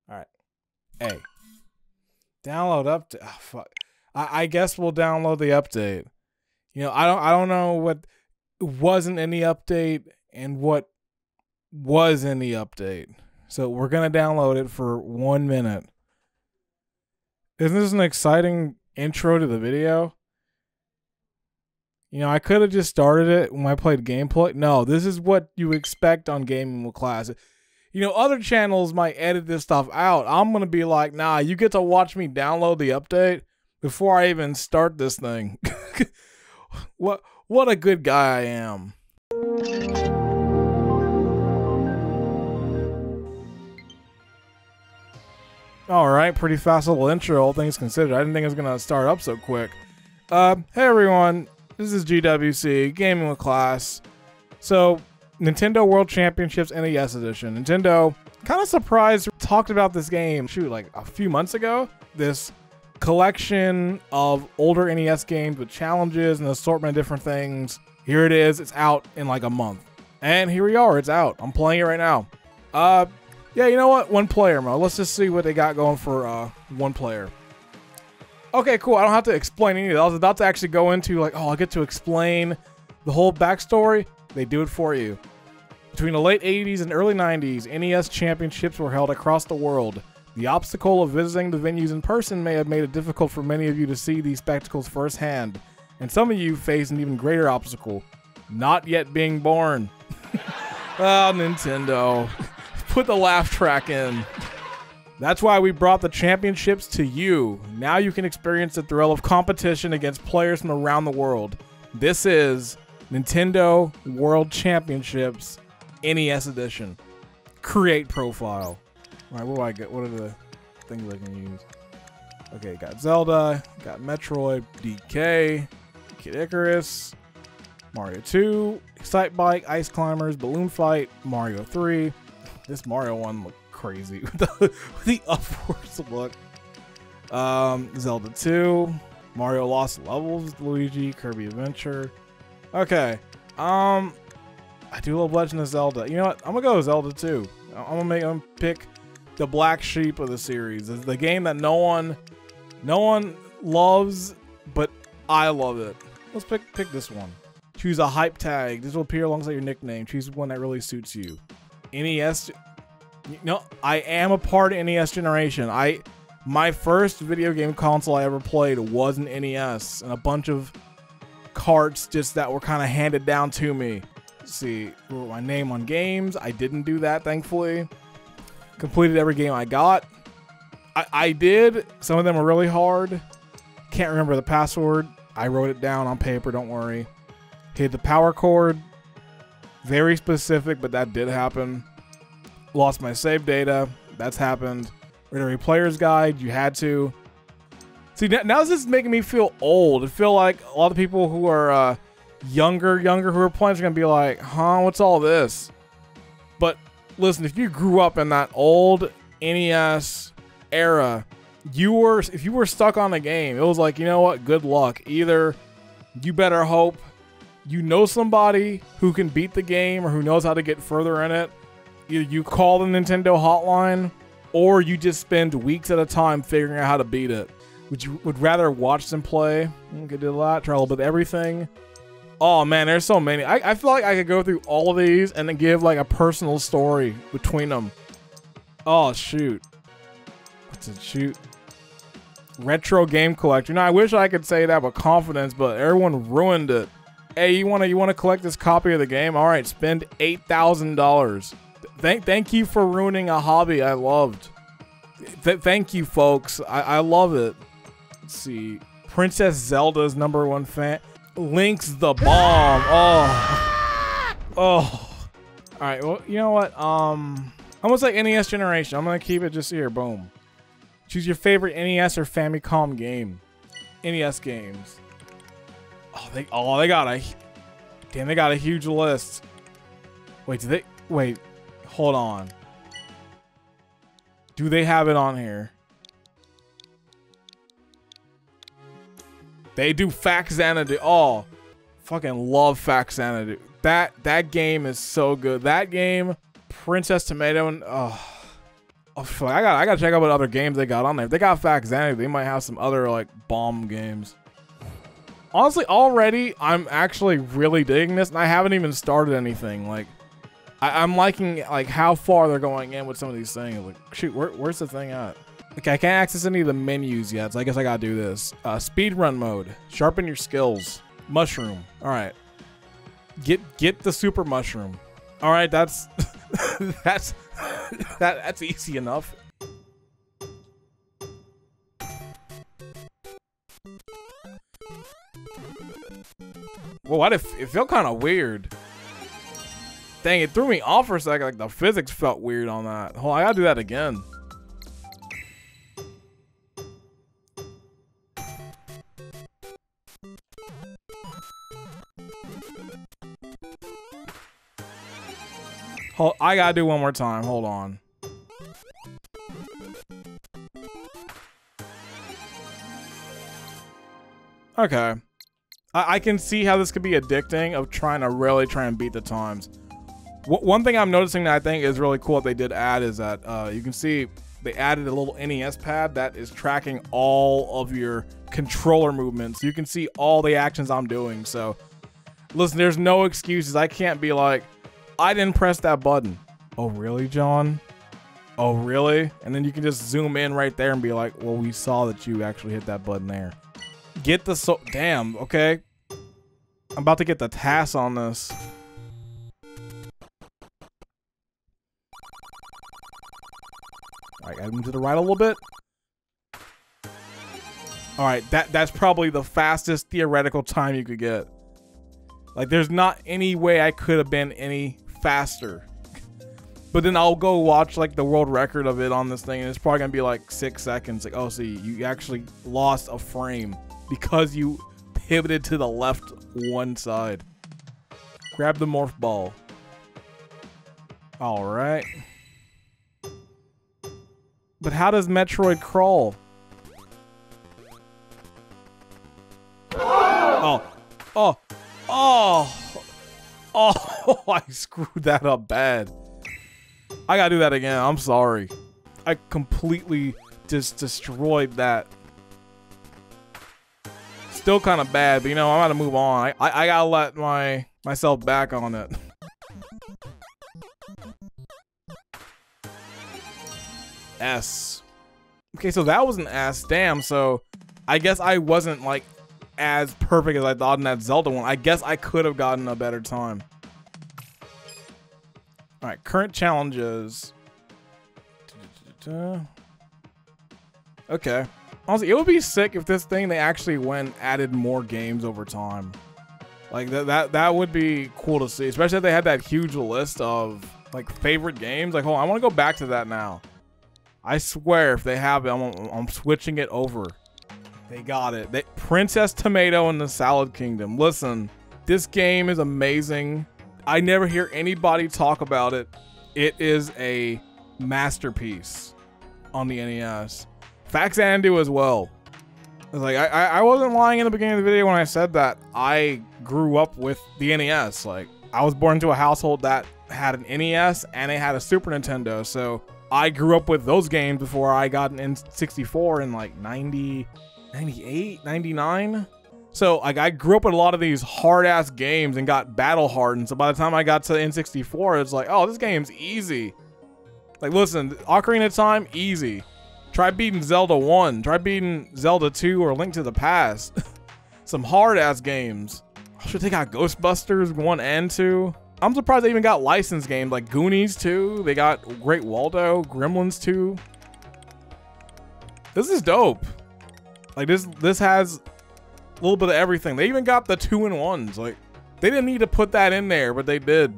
All right. Hey. Download update. Oh, fuck. I guess we'll download the update. You know, I don't know what wasn't in the update and what was in the update. So we're gonna download it for 1 minute. Isn't this an exciting intro to the video? You know, I could have just started it when I played gameplay. No, this is what you expect on Gaming with Class. You know, other channels might edit this stuff out. I'm going to be like, nah, you get to watch me download the update before I even start this thing. What a good guy I am. Alright, pretty fast little intro, all things considered. I didn't think it was going to start up so quick. Hey everyone, this is GWC, Gaming with Class. So, Nintendo World Championships NES Edition. Nintendo, kind of surprised, talked about this game, shoot, like a few months ago. This collection of older NES games with challenges and an assortment of different things. Here it is, it's out in like a month. And here we are, it's out. I'm playing it right now. Yeah, you know what? One player mode. Let's just see what they got going for one player. Okay, cool. I don't have to explain any of it. I was about to actually go into like, oh, I get to explain the whole backstory. They do it for you. Between the late 80s and early 90s, NES championships were held across the world. The obstacle of visiting the venues in person may have made it difficult for many of you to see these spectacles firsthand. And some of you face an even greater obstacle, not yet being born. Oh, Nintendo. Put the laugh track in. That's why we brought the championships to you. Now you can experience the thrill of competition against players from around the world. This is Nintendo World Championships NES Edition. Create profile. All right, what do I get? What are the things I can use? Okay, got Zelda, got Metroid, DK, Kid Icarus, Mario 2, Excite Bike, Ice Climbers, Balloon Fight, Mario 3. This Mario one looked crazy with the upwards look. Zelda 2, Mario Lost Levels, Luigi, Kirby Adventure. Okay, I do love Legend of Zelda. You know what? I'm gonna go with Zelda 2. I'm gonna pick the black sheep of the series. It's the game that no one loves, but I love it. Let's pick this one. Choose a hype tag. This will appear alongside your nickname. Choose one that really suits you. NES. No, I am a part of NES generation. My first video game console I ever played was an NES, and a bunch of carts just that were kind of handed down to me. Let's see, my name on games. I didn't do that, thankfully. Completed every game I got. I did. Some of them were really hard. Can't remember the password. I wrote it down on paper, don't worry. Hit the power cord. Very specific, but that did happen. Lost my save data. That's happened. Read every player's guide. You had to. See, now this is making me feel old. I feel like a lot of people who are younger who are playing are going to be like, huh, what's all this? But listen, if you grew up in that old NES era, if you were stuck on the game, it was like, you know what? Good luck. Either you better hope you know somebody who can beat the game or who knows how to get further in it. Either you call the Nintendo hotline or you just spend weeks at a time figuring out how to beat it. Would rather watch them play. You could do a lot, try a little bit of everything. Oh man, there's so many. I feel like I could go through all of these and then give like a personal story between them. Oh shoot. What's it? Shoot. Retro game collector. Now I wish I could say that with confidence, but everyone ruined it. Hey, you wanna collect this copy of the game? All right, spend $8,000. Thank you for ruining a hobby I loved. Thank you, folks. I love it. Let's see. Princess Zelda's #1 fan. Link's the bomb. Oh. Oh. All right. Well, you know what? Almost like NES generation. I'm gonna keep it just here. Boom. Choose your favorite NES or Famicom game. NES games. They got a huge list. Wait, hold on. Do they have it on here? They do Fact Xanadu. Oh, fucking love Fact Xanadu. That game is so good. That game, Princess Tomato, and I gotta check out what other games they got on there. If they got Faxanity, they might have some other like bomb games. Honestly, already I'm actually really digging this, and I haven't even started anything. Like, I'm liking like how far they're going in with some of these things. Like, shoot, where's the thing at? Okay, I can't access any of the menus yet, so I guess I gotta do this. Speedrun mode. Sharpen your skills. Mushroom. All right. Get the super mushroom. All right, that's that's easy enough. Well, it felt kind of weird. Dang, it threw me off for a second. Like the physics felt weird on that. Hold on, I gotta do that again. I gotta do one more time. Hold on. Okay. I can see how this could be addicting of trying to really try and beat the times. One thing I'm noticing that I think is really cool that they did add is that you can see they added a little NES pad that is tracking all of your controller movements. You can see all the actions I'm doing. So listen, there's no excuses. I can't be like, I didn't press that button. Oh, really, John? Oh, really? And then you can just zoom in right there and be like, well, we saw that you actually hit that button there. Get the damn, okay. I'm about to get the TAS on this. All right, I move to the right a little bit. All right, that's probably the fastest theoretical time you could get. Like, there's not any way I could have been any faster. But then I'll go watch like the world record of it on this thing, and it's probably gonna be like 6 seconds. Like, oh, see, you actually lost a frame because you pivoted to the left one side. Grab the morph ball. All right. But how does Metroid crawl? Oh, oh, oh, oh, I screwed that up bad. I gotta do that again. I'm sorry. I completely just destroyed that. Still kind of bad, but you know, I'm gonna move on. I gotta let myself back on it. S. Okay, so that was an S. Damn, so I guess I wasn't like as perfect as I thought in that Zelda one. I guess I could have gotten a better time. Alright, current challenges. Okay. Honestly, it would be sick if this thing, they actually added more games over time. Like, that would be cool to see. Especially if they had that huge list of, like, favorite games. Like, hold on, I want to go back to that now. I swear, if they have it, I'm switching it over. They got it. Princess Tomato in the Salad Kingdom. Listen, this game is amazing. I never hear anybody talk about it. It is a masterpiece on the NES. Faxanadu as well. Like, I wasn't lying in the beginning of the video when I said that I grew up with the NES. Like, I was born into a household that had an NES and it had a Super Nintendo, so I grew up with those games before I got an N64 in like 90, 98, 99. So like, I grew up with a lot of these hard-ass games and got battle hardened. So by the time I got to N64, it's like, oh, this game's easy. Like, listen, Ocarina of Time, easy. Try beating Zelda 1. Try beating Zelda 2 or Link to the Past. Some hard-ass games. Should they got Ghostbusters 1 and 2? I'm surprised they even got licensed games like Goonies 2. They got Great Waldo, Gremlins 2. This is dope. Like, this has a little bit of everything. They even got the 2-in-1s. Like, they didn't need to put that in there, but they did.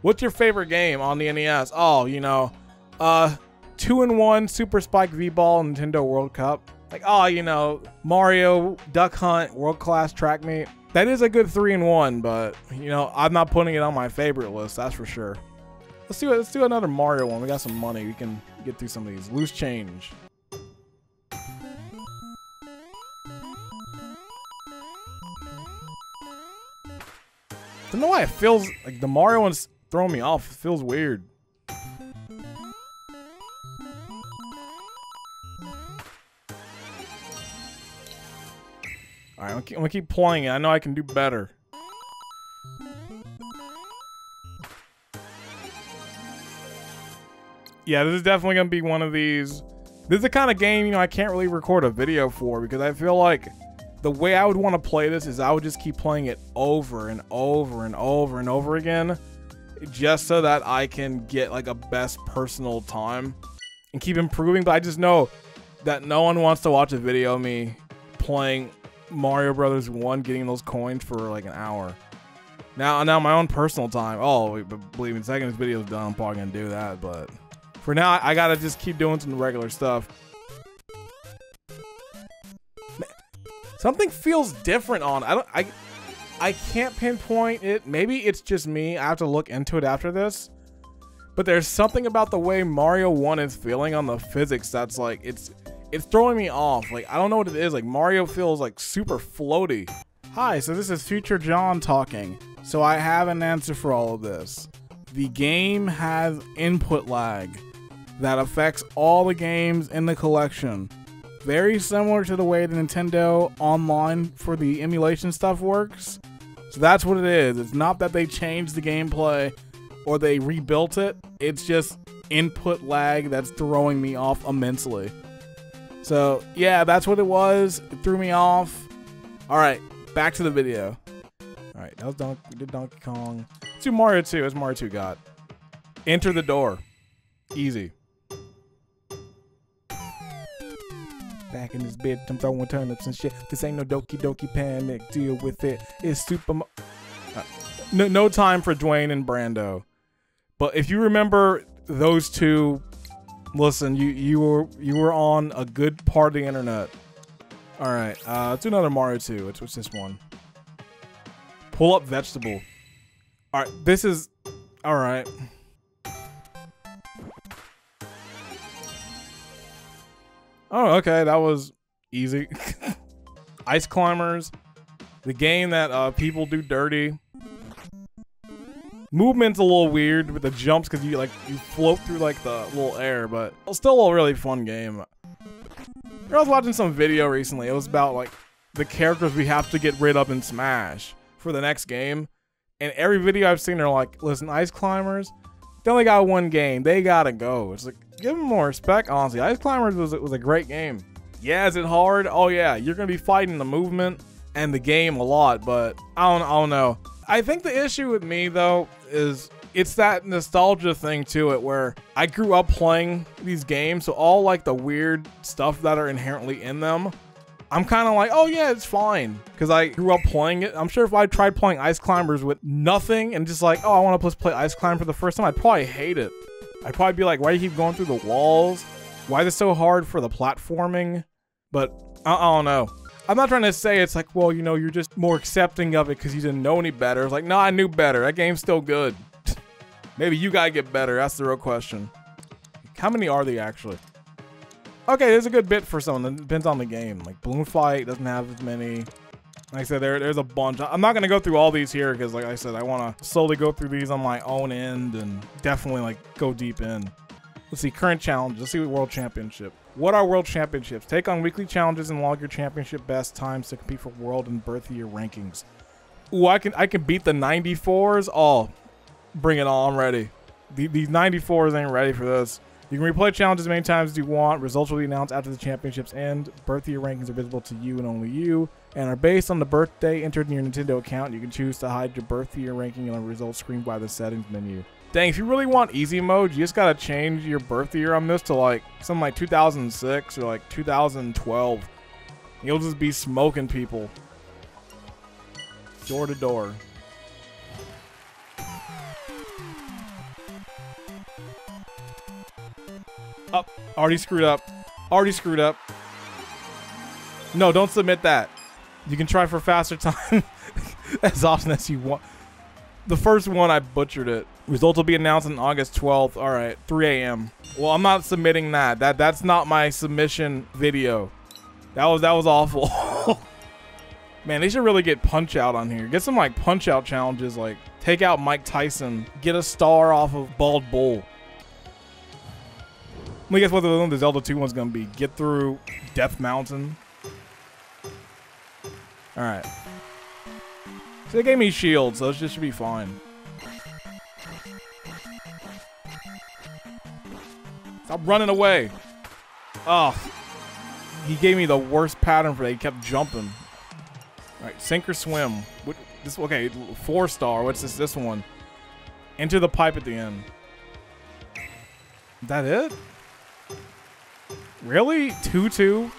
What's your favorite game on the NES? Oh, you know, 2-in-1 Super Spike V-Ball Nintendo World Cup. Like, oh, you know, Mario Duck Hunt World Class Track Meet. That is a good 3-in-1, but you know, I'm not putting it on my favorite list. That's for sure. Let's do another Mario one. We got some money. We can get through some of these. Loose change. Don't know why it feels like the Mario one's throwing me off. It feels weird. Alright, I'm gonna keep playing it. I know I can do better. Yeah, this is definitely gonna be one of these. This is the kind of game, you know, I can't really record a video for because I feel like the way I would want to play this is I would just keep playing it over and over and over and over again, just so that I can get like a best personal time and keep improving. But I just know that no one wants to watch a video of me playing Mario Brothers 1, getting those coins for like an hour. Now my own personal time. Oh, but believe me, the second this video is done, I'm probably gonna do that. But for now, I gotta just keep doing some regular stuff. Something feels different on. I can't pinpoint it. Maybe it's just me. I have to look into it after this. But there's something about the way Mario 1 is feeling on the physics that's like it's throwing me off. Like I don't know what it is. Like Mario feels like super floaty. Hi, so this is Future John talking. So I have an answer for all of this. The game has input lag that affects all the games in the collection. Very similar to the way the Nintendo Online for the emulation stuff works. So that's what it is. It's not that they changed the gameplay or they rebuilt it. It's just input lag that's throwing me off immensely. So yeah, that's what it was. It threw me off. Alright, back to the video. Alright, that was we did Donkey Kong. Let's do Mario 2. As Mario 2 got. Enter the door. Easy. Back in this bed, I'm throwing turnips and shit. This ain't no Doki Doki Panic. Deal with it. It's Super no time for Dwayne and Brando. But if you remember those two, listen, you were on a good part of the internet. All right, let's do another Mario 2. What's this one? Pull up vegetable. All right, this is all right. Oh, okay, that was easy. Ice Climbers, the game that people do dirty. Movement's a little weird with the jumps because you float through like the little air, but still a really fun game. I was watching some video recently. It was about like the characters we have to get rid of in Smash for the next game, and every video I've seen are like, listen, Ice Climbers, they only got one game. They gotta go. It's like, give them more respect, honestly. Ice Climbers was a great game. Yeah, is it hard? Oh yeah, you're gonna be fighting the movement and the game a lot, but I don't know. I think the issue with me though is it's that nostalgia thing to it where I grew up playing these games, so all like the weird stuff that are inherently in them, I'm kind of like, oh yeah, it's fine, because I grew up playing it. I'm sure if I tried playing Ice Climbers with nothing and just like, oh, I want to play Ice Climber for the first time, I'd probably hate it. I'd probably be like, why do you keep going through the walls? Why is it so hard for the platforming? But I don't know. I'm not trying to say it's like, well, you know, you're just more accepting of it because you didn't know any better. It's like, no, I knew better. That game's still good. Maybe you gotta get better. That's the real question. How many are they actually? Okay, there's a good bit for someone. It depends on the game. Like Balloon Fight doesn't have as many. Like I said, there's a bunch. I'm not gonna go through all these here because, like I said, I want to slowly go through these on my own end and definitely like go deep in. Let's see, current challenge. Let's see what World Championship. What are World Championships? Take on weekly challenges and log your championship best times to compete for world and birth year rankings. Ooh, I can beat the 94s. Oh, bring it on! I'm ready. These 94s ain't ready for this. You can replay challenges as many times as you want. Results will be announced after the championships end. Birth year rankings are visible to you and only you, and are based on the birthday entered in your Nintendo account. You can choose to hide your birth year ranking on the results screen by the settings menu. Dang, if you really want easy mode, you just gotta change your birth year on this to like something like 2006 or like 2012. You'll just be smoking people. Door to door. Oh, already screwed up. Already screwed up. No, don't submit that. You can try for faster time as often as you want. The first one, I butchered it. Results will be announced on August 12th. All right, 3 a.m. Well, I'm not submitting that. That's not my submission video. That was awful. Man, they should really get Punch Out on here. Get some like Punch Out challenges, like take out Mike Tyson, get a star off of Bald Bull. Let me guess what the Zelda 2 one's gonna be. Get through Death Mountain. All Alright. So they gave me shields, so this should be fine. Stop running away. Oh. He gave me the worst pattern for that. He kept jumping. Alright, sink or swim. Okay, 4-star. What's this one? Into the pipe at the end. Is that it? Really? 2-2?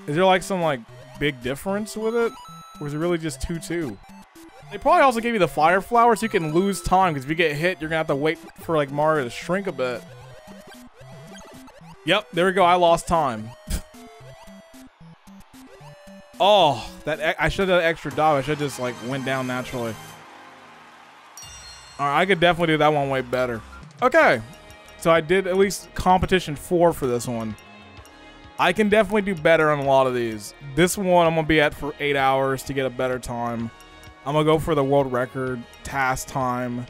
Is there like some like big difference with it? Or is it really just 2-2? They probably also gave you the fire flower so you can lose time, because if you get hit, you're gonna have to wait for like Mario to shrink a bit. Yep, there we go. I lost time. Oh, I should have extra dive. I should just like went down naturally. All right, I could definitely do that one way better. Okay, so I did at least competition 4 for this one. I can definitely do better on a lot of these. This one I'm gonna be at for 8 hours to get a better time. I'm gonna go for the world record task time.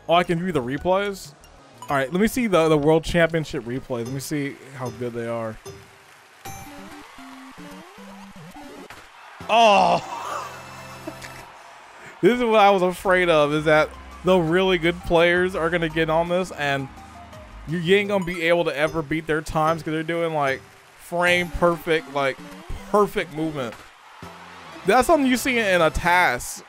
Oh, I can view the replays. All right, let me see the world championship replays. Let me see how good they are. Oh, this is what I was afraid of, is that the really good players are gonna get on this and you ain't gonna be able to ever beat their times because they're doing like frame perfect, like perfect movement. That's something you see in a task.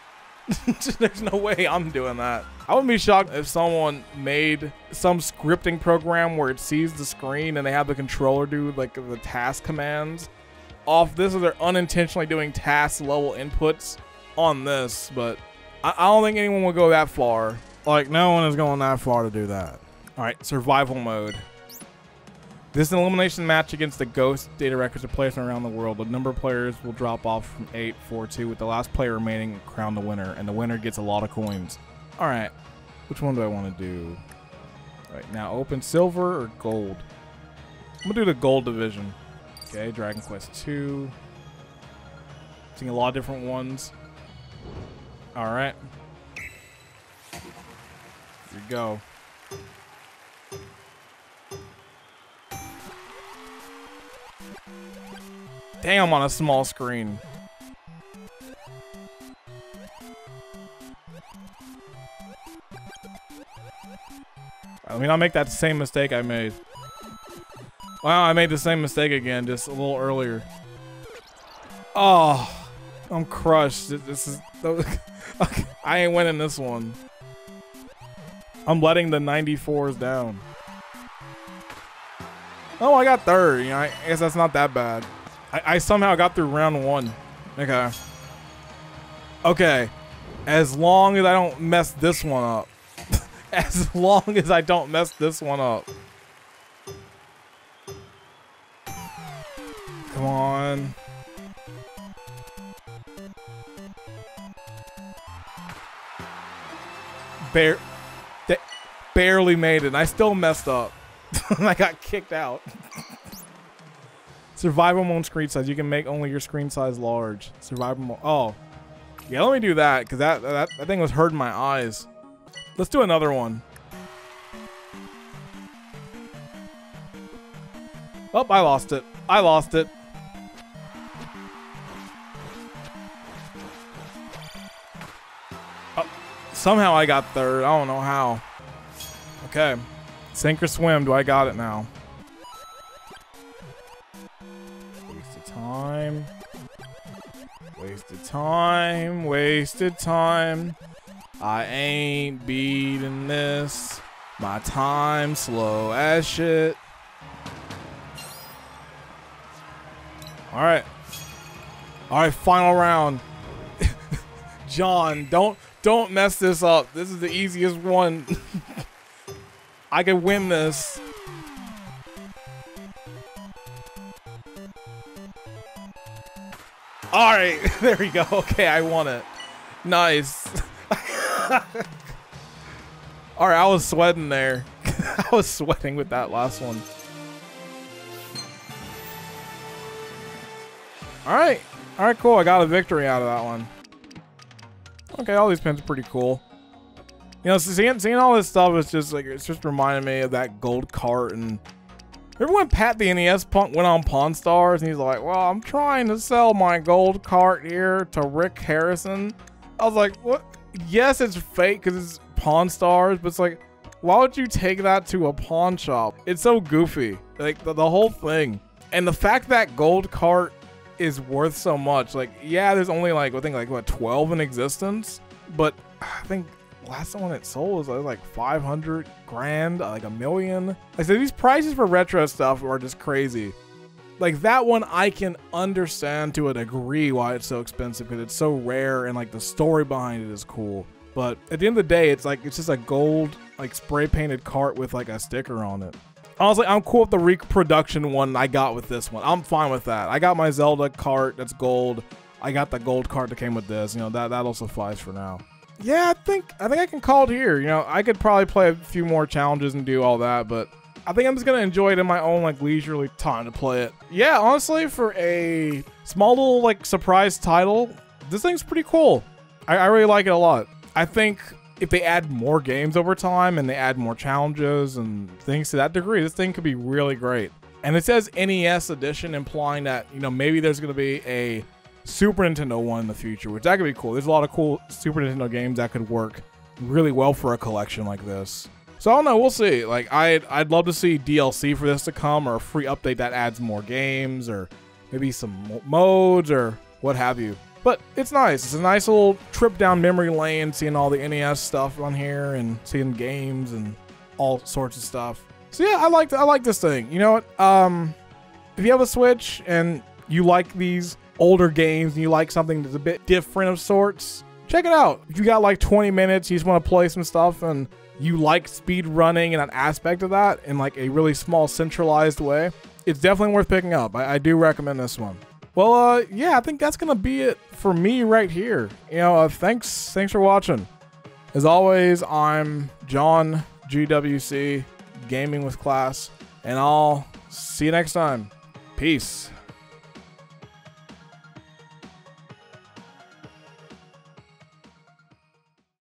There's no way I'm doing that. I wouldn't be shocked if someone made some scripting program where it sees the screen and they have the controller do like the task commands off this, or they're unintentionally doing task level inputs on this, but I don't think anyone will go that far. Like, no one is going that far to do that. All right, survival mode. This is an elimination match against the ghost data records of players from around the world. The number of players will drop off from 8, 4, 2, with the last player remaining crowned the winner, and the winner gets a lot of coins. All right, which one do I want to do? All right, now open silver or gold? I'm gonna do the gold division. Okay, Dragon Quest 2. Seeing a lot of different ones. All right. Here we go. Dang, I'm on a small screen. Let me not make that same mistake I made. Wow, I made the same mistake again, just a little earlier. Oh, I'm crushed. This is... I ain't winning this one. I'm letting the 94s down. Oh, I got third. You know, I guess that's not that bad. I somehow got through round 1. Okay. Okay. As long as I don't mess this one up. As long as I don't mess this one up. Come on. Barely made it, and I still messed up. I got kicked out. Survival mode screen size. You can make only your screen size large. Survival mode. Oh. Yeah, let me do that, because that thing was hurting my eyes. Let's do another one. Oh, I lost it. I lost it. Oh, somehow I got third. I don't know how. Okay. Sink or swim. Do I got it now? Wasted time. Wasted time. Wasted time. I ain't beating this. My time slow as shit. All right. All right, final round. John, don't mess this up. This is the easiest one. I can win this. All right, there we go. Okay, I won it. Nice. All right, I was sweating there. I was sweating with that last one. All right, cool. I got a victory out of that one. Okay, all these pins are pretty cool. You know, seeing all this stuff is just like, it's just reminding me of that gold cart and Remember when Pat the NES punk went on Pawn Stars and he's like, well, I'm trying to sell my gold cart here to Rick Harrison. I was like, what? Yes, it's fake because it's Pawn Stars, but it's like, why would you take that to a pawn shop? It's so goofy, like the whole thing. And the fact that gold cart is worth so much, like, yeah, there's only like, I think like what, 12 in existence, but I think last one it sold was like 500 grand, like $1 million. I said these prices for retro stuff are just crazy. Like that one I can understand to a degree why it's so expensive because it's so rare and like the story behind it is cool. But at the end of the day, it's like, it's just a gold, like spray painted cart with like a sticker on it. Honestly, I'm cool with the reproduction one I got with this one. I'm fine with that. I got my Zelda cart that's gold. I got the gold cart that came with this. You know, that'll suffice for now. Yeah, I think I can call it here. You know, I could probably play a few more challenges and do all that, but I think I'm just gonna enjoy it in my own like leisurely time to play it. Yeah, honestly, for a small little like surprise title, this thing's pretty cool. I really like it a lot. I think if they add more games over time and they add more challenges and things to that degree, this thing could be really great. And it says NES edition, implying that, you know, maybe there's gonna be a Super Nintendo one in the future, which that could be cool. There's a lot of cool Super Nintendo games that could work really well for a collection like this. So I don't know, we'll see. Like I'd love to see DLC for this to come, or a free update that adds more games, or maybe some modes or what have you. But it's nice. It's a nice little trip down memory lane, seeing all the NES stuff on here and seeing games and all sorts of stuff. So yeah, I like this thing. You know what? If you have a Switch and you like these older games and you like something that's a bit different of sorts, check it out. If you got like 20 minutes, you just want to play some stuff and you like speed running and an aspect of that in like a really small centralized way, it's definitely worth picking up. I do recommend this one. Well, yeah, I think that's gonna be it for me right here. You know, thanks for watching. As always, I'm John GWC, Gaming with Class, and I'll see you next time. Peace.